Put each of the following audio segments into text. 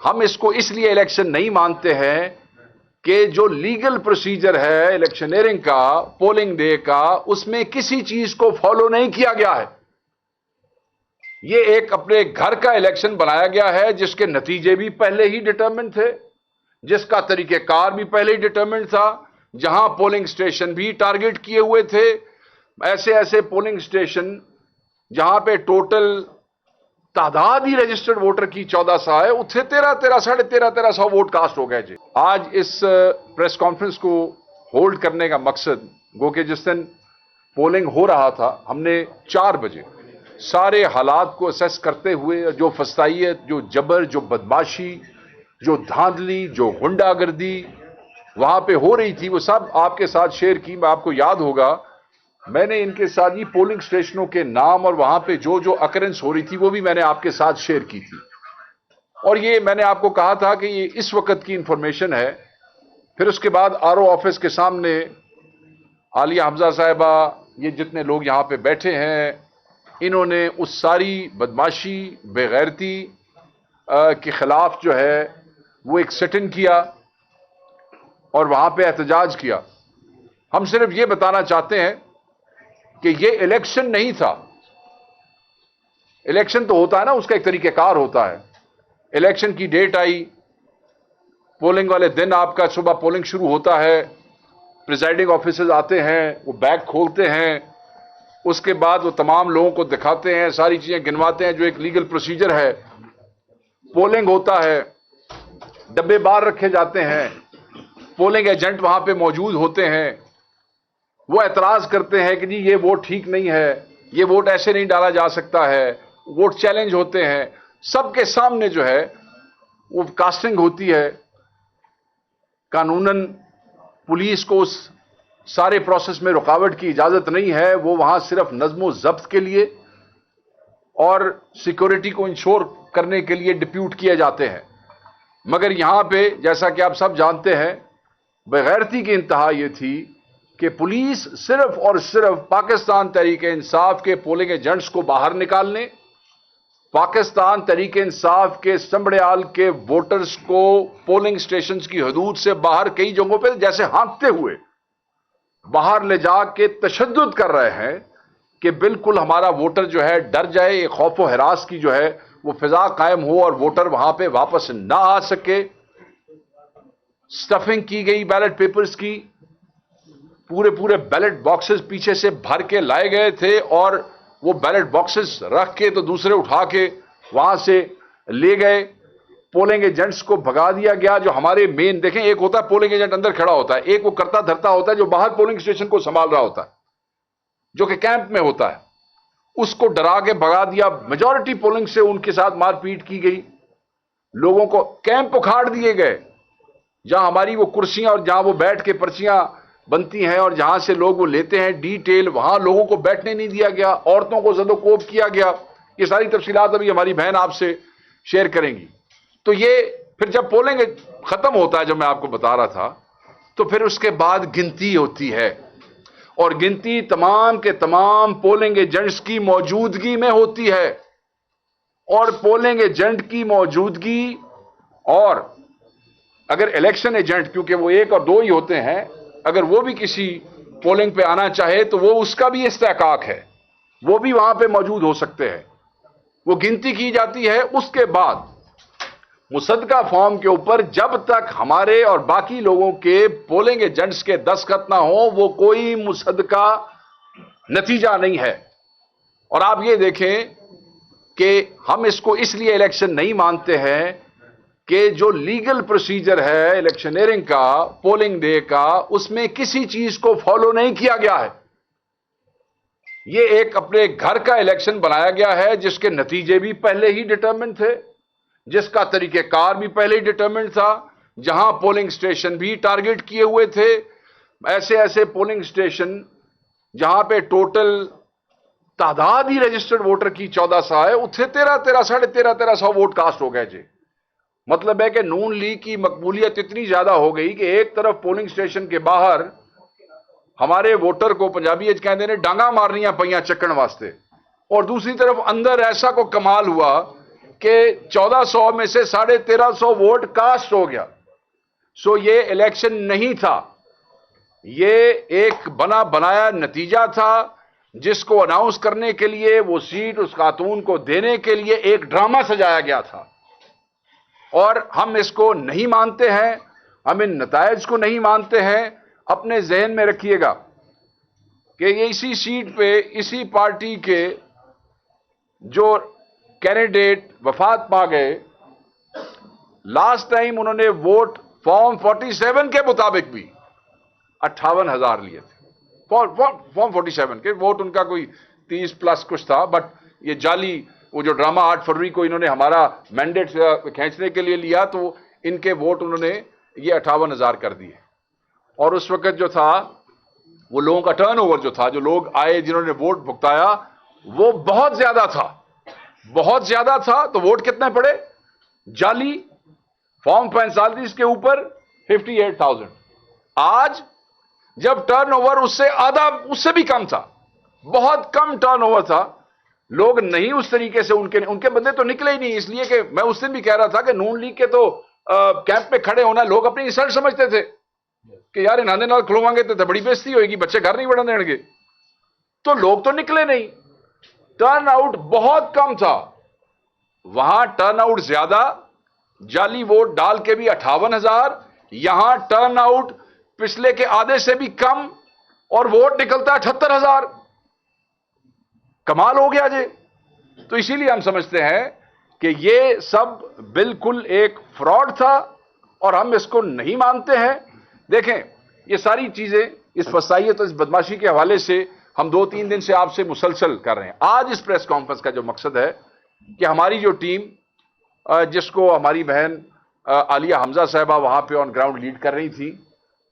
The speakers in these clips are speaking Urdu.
ہم اس کو اس لیے الیکشن نہیں مانتے ہیں کہ جو لیگل پروسیجر ہے الیکشنئرنگ کا، پولنگ ڈے کا، اس میں کسی چیز کو فالو نہیں کیا گیا ہے۔ یہ ایک اپنے گھر کا الیکشن بنایا گیا ہے جس کے نتیجے بھی پہلے ہی ڈٹرمنٹ تھے، جس کا طریقہ کار بھی پہلے ہی ڈٹرمنٹ تھا، جہاں پولنگ سٹیشن بھی ٹارگٹ کیے ہوئے تھے، ایسے پولنگ سٹیشن جہاں پہ ٹوٹل تعداد ہی رجسٹرڈ ووٹر کی 1400 ہے، اتنے 1300 ووٹ کاسٹ ہو گئے جی۔ آج اس پریس کانفرنس کو ہولڈ کرنے کا مقصد گو کہ جس دن پولنگ ہو رہا تھا، ہم نے 4 بجے سارے حالات کو اسیس کرتے ہوئے جو فسطائیت، جو جبر، جو بدماشی، جو دھاندلی، جو غنڈہ گردی وہاں پہ ہو رہی تھی، وہ سب آپ کے ساتھ شیئر کی۔ میں آپ کو یاد ہوگا میں نے ان کے ساتھ یہ پولنگ سٹیشنوں کے نام اور وہاں پہ جو اکرنس ہو رہی تھی وہ بھی میں نے آپ کے ساتھ شیئر کی تھی، اور یہ میں نے آپ کو کہا تھا کہ یہ اس وقت کی انفارمیشن ہے۔ پھر اس کے بعد آر او آفس کے سامنے عالیہ حمزہ صاحبہ، یہ جتنے لوگ یہاں پہ بیٹھے ہیں، انہوں نے اس ساری بدماشی، بے غیرتی کے خلاف جو ہے وہ ایک سٹ ان کیا اور وہاں پہ احتجاج کیا۔ ہم صرف یہ بتانا چاہتے ہیں کہ یہ الیکشن نہیں تھا۔ الیکشن تو ہوتا ہے نا، اس کا ایک طریقہ کار ہوتا ہے۔ الیکشن کی ڈیٹ آئی، پولنگ والے دن آپ کا صبح پولنگ شروع ہوتا ہے، پریزائڈنگ آفیسرز آتے ہیں، وہ بیگ کھولتے ہیں، اس کے بعد وہ تمام لوگوں کو دکھاتے ہیں، ساری چیزیں گنواتے ہیں جو ایک لیگل پروسیجر ہے۔ پولنگ ہوتا ہے، ڈبے باہر رکھے جاتے ہیں، پولنگ ایجنٹ وہاں پہ موجود ہوتے ہیں، وہ اعتراض کرتے ہیں کہ جی یہ ووٹ ٹھیک نہیں ہے، یہ ووٹ ایسے نہیں ڈالا جا سکتا ہے، ووٹ چیلنج ہوتے ہیں، سب کے سامنے جو ہے وہ کاسٹنگ ہوتی ہے۔ قانوناً پولیس کو اس سارے پروسیس میں رکاوٹ کی اجازت نہیں ہے، وہ وہاں صرف نظم و ضبط کے لیے اور سیکورٹی کو انشور کرنے کے لیے ڈپیوٹ کیے جاتے ہیں۔ مگر یہاں پہ جیسا کہ آپ سب جانتے ہیں، بغیرتی کی انتہا یہ تھی کہ پولیس صرف اور صرف پاکستان تحریک انصاف کے پولنگ ایجنٹس کو باہر نکالنے، پاکستان تحریک انصاف کے سنبڑیال کے ووٹرز کو پولنگ سٹیشنز کی حدود سے باہر کئی جگہوں پہ جیسے ہانکتے ہوئے باہر لے جا کے تشدد کر رہے ہیں کہ بالکل ہمارا ووٹر جو ہے ڈر جائے، ایک خوف و ہراس کی جو ہے وہ فضا قائم ہو اور ووٹر وہاں پہ واپس نہ آ سکے۔ سٹفنگ کی گئی بیلٹ پیپرز کی، پورے بیلٹ باکسز پیچھے سے بھر کے لائے گئے تھے اور وہ بیلٹ باکسز رکھ کے تو دوسرے اٹھا کے وہاں سے لے گئے۔ پولنگ ایجنٹس کو بھگا دیا گیا، جو ہمارے مین دیکھیں، ایک ہوتا ہے پولنگ ایجنٹ اندر کھڑا ہوتا ہے، ایک وہ کرتا دھرتا ہوتا ہے جو باہر پولنگ سٹیشن کو سنبھال رہا ہوتا ہے، جو کہ کیمپ میں ہوتا ہے، اس کو ڈرا کے بھگا دیا۔ میجورٹی پولنگ سے ان کے ساتھ مار پیٹ کی گئی، لوگوں کو کیمپ اکھاڑ دیے گئے، جہاں ہماری وہ کرسیاں اور جہاں وہ بیٹھ کے پرچیاں بنتی ہیں اور جہاں سے لوگ وہ لیتے ہیں ڈیٹیل، وہاں لوگوں کو بیٹھنے نہیں دیا گیا، عورتوں کو زد و کوب کیا گیا۔ یہ ساری تفصیلات ابھی ہماری بہن آپ سے شیئر کریں گی۔ تو یہ پھر جب پولنگ ختم ہوتا ہے، جو میں آپ کو بتا رہا تھا، تو پھر اس کے بعد گنتی ہوتی ہے، اور گنتی تمام کے تمام پولنگ ایجنٹس کی موجودگی میں ہوتی ہے، اور پولنگ ایجنٹ کی موجودگی، اور اگر الیکشن ایجنٹ، کیونکہ وہ 1 اور 2 ہی ہوتے ہیں، اگر وہ بھی کسی پولنگ پہ آنا چاہے تو وہ اس کا بھی استحقاق ہے، وہ بھی وہاں پہ موجود ہو سکتے ہیں۔ وہ گنتی کی جاتی ہے، اس کے بعد مصدقہ فارم کے اوپر جب تک ہمارے اور باقی لوگوں کے پولنگ ایجنٹس کے دستخط نہ ہوں، وہ کوئی مصدقہ نتیجہ نہیں ہے۔ اور آپ یہ دیکھیں کہ ہم اس کو اس لیے الیکشن نہیں مانتے ہیں کہ جو لیگل پروسیجر ہے الیکشنئرنگ کا، پولنگ ڈے کا، اس میں کسی چیز کو فالو نہیں کیا گیا ہے۔ یہ ایک اپنے گھر کا الیکشن بنایا گیا ہے جس کے نتیجے بھی پہلے ہی ڈٹرمنٹ تھے، جس کا طریقہ کار بھی پہلے ہی ڈٹرمنٹ تھا، جہاں پولنگ سٹیشن بھی ٹارگٹ کیے ہوئے تھے، ایسے پولنگ سٹیشن جہاں پہ ٹوٹل تعداد ہی رجسٹرڈ ووٹر کی 1400 ہے، اتنے 1300 ووٹ کاسٹ ہو گئے جی۔ مطلب ہے کہ نون لیگ کی مقبولیت اتنی زیادہ ہو گئی کہ ایک طرف پولنگ سٹیشن کے باہر ہمارے ووٹر کو پنجابی کہتے ہیں ڈانگا مارنیاں پئیاں چکن واسطے، اور دوسری طرف اندر ایسا کو کمال ہوا کہ 1400 میں سے 1350 ووٹ کاسٹ ہو گیا. سو یہ الیکشن نہیں تھا, یہ ایک بنا بنایا نتیجہ تھا جس کو اناؤنس کرنے کے لیے, وہ سیٹ اس خاتون کو دینے کے لیے ایک ڈرامہ سجایا گیا تھا. اور ہم اس کو نہیں مانتے ہیں, ہم ان نتائج کو نہیں مانتے ہیں. اپنے ذہن میں رکھیے گا کہ یہ اسی سیٹ پہ اسی پارٹی کے جو کینڈیڈیٹ وفات پا گئے, لاسٹ ٹائم انہوں نے ووٹ فارم 47 کے مطابق بھی 58,000 لیے تھے. فارم 47 کے ووٹ ان کا کوئی 30 پلس کچھ تھا, بٹ یہ جعلی وہ جو ڈرامہ 8 فروری کو انہوں نے ہمارا مینڈیٹ کھینچنے کے لیے لیا, تو ان کے ووٹ انہوں نے یہ 58,000 کر دیے. اور اس وقت جو تھا وہ لوگوں کا ٹرن اوور جو تھا, جو لوگ آئے جنہوں نے ووٹ بھگتایا, وہ بہت زیادہ تھا, بہت زیادہ تھا. تو ووٹ کتنے پڑے جعلی فارم 45 کے اوپر 58,000. آج جب ٹرن اوور اس سے آدھا, اس سے بھی کم تھا, بہت کم ٹرن اوور تھا, لوگ نہیں اس طریقے سے ان کے بندے تو نکلے ہی نہیں. اس لیے کہ میں اس دن بھی کہہ رہا تھا کہ نون لیگ کے تو کیمپ پہ کھڑے ہونا لوگ اپنی انسلٹ سمجھتے تھے کہ یار انہوں نال کھلوائیں گے تو بڑی بےزتی ہوئے گی, بچے گھر نہیں بڑھن دیں گے. تو لوگ تو نکلے نہیں, ٹرن آؤٹ بہت کم تھا. وہاں ٹرن آؤٹ زیادہ, جعلی ووٹ ڈال کے بھی 58,000, یہاں ٹرن آؤٹ پچھلے کے آدھے سے بھی کم اور ووٹ نکلتا ہے 78,000. کمال ہو گیا جی. تو اسی لیے ہم سمجھتے ہیں کہ یہ سب بالکل ایک فراڈ تھا اور ہم اس کو نہیں مانتے ہیں. دیکھیں یہ ساری چیزیں اس فسائیت اور اس بدماشی کے حوالے سے ہم 2-3 دن سے آپ سے مسلسل کر رہے ہیں. آج اس پریس کانفرنس کا جو مقصد ہے کہ ہماری جو ٹیم جس کو ہماری بہن عالیہ حمزہ صاحبہ وہاں پہ آن گراؤنڈ لیڈ کر رہی تھی,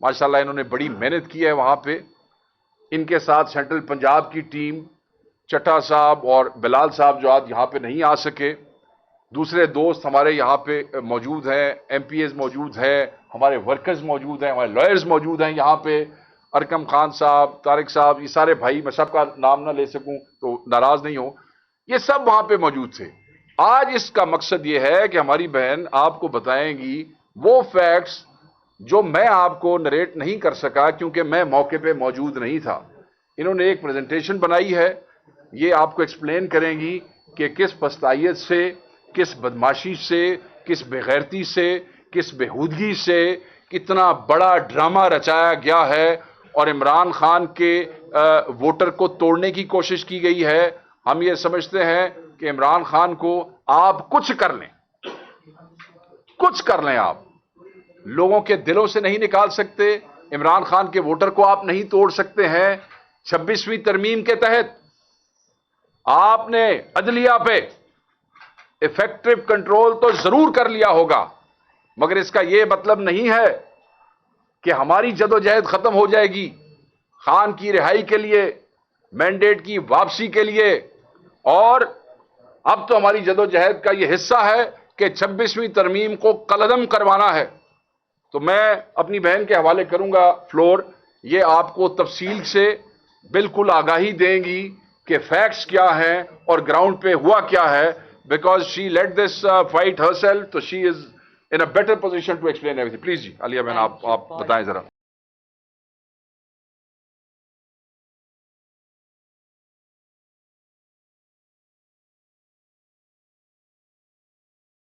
ماشاءاللہ انہوں نے بڑی محنت کی ہے وہاں پہ. ان کے ساتھ سینٹرل پنجاب کی ٹیم, چٹھا صاحب اور بلال صاحب جو آج یہاں پہ نہیں آ سکے, دوسرے دوست ہمارے یہاں پہ موجود ہیں, ایم پی ایز موجود ہیں, ہمارے ورکرز موجود ہیں, ہمارے لائرز موجود ہیں یہاں پہ, ارکم خان صاحب, طارق صاحب, یہ سارے بھائی, میں سب کا نام نہ لے سکوں تو ناراض نہیں ہو, یہ سب وہاں پہ موجود تھے. آج اس کا مقصد یہ ہے کہ ہماری بہن آپ کو بتائیں گی وہ فیکٹس جو میں آپ کو نریٹ نہیں کر سکا کیونکہ میں موقع پہ موجود نہیں تھا. انہوں نے ایک پریزنٹیشن بنائی ہے, یہ آپ کو ایکسپلین کریں گی کہ کس پستائیت سے, کس بدماشی سے, کس بےغیرتی سے, کس بےہودگی سے کتنا بڑا ڈرامہ رچایا گیا ہے اور عمران خان کے ووٹر کو توڑنے کی کوشش کی گئی ہے. ہم یہ سمجھتے ہیں کہ عمران خان کو آپ کچھ کر لیں, کچھ کر لیں, آپ لوگوں کے دلوں سے نہیں نکال سکتے. عمران خان کے ووٹر کو آپ نہیں توڑ سکتے ہیں. 26ویں ترمیم کے تحت آپ نے عدلیہ پہ ایفیکٹو کنٹرول تو ضرور کر لیا ہوگا, مگر اس کا یہ مطلب نہیں ہے کہ ہماری جدوجہد ختم ہو جائے گی خان کی رہائی کے لیے, مینڈیٹ کی واپسی کے لیے. اور اب تو ہماری جدوجہد کا یہ حصہ ہے کہ 26ویں ترمیم کو کالعدم کروانا ہے. تو میں اپنی بہن کے حوالے کروں گا فلور, یہ آپ کو تفصیل سے بالکل آگاہی دیں گی کہ فیکٹس کیا ہیں اور گراؤنڈ پہ ہوا کیا ہے, because she let this fight herself, تو she is in a better position to explain everything. Please جی عالیہ بہن آپ بتائیں ذرا.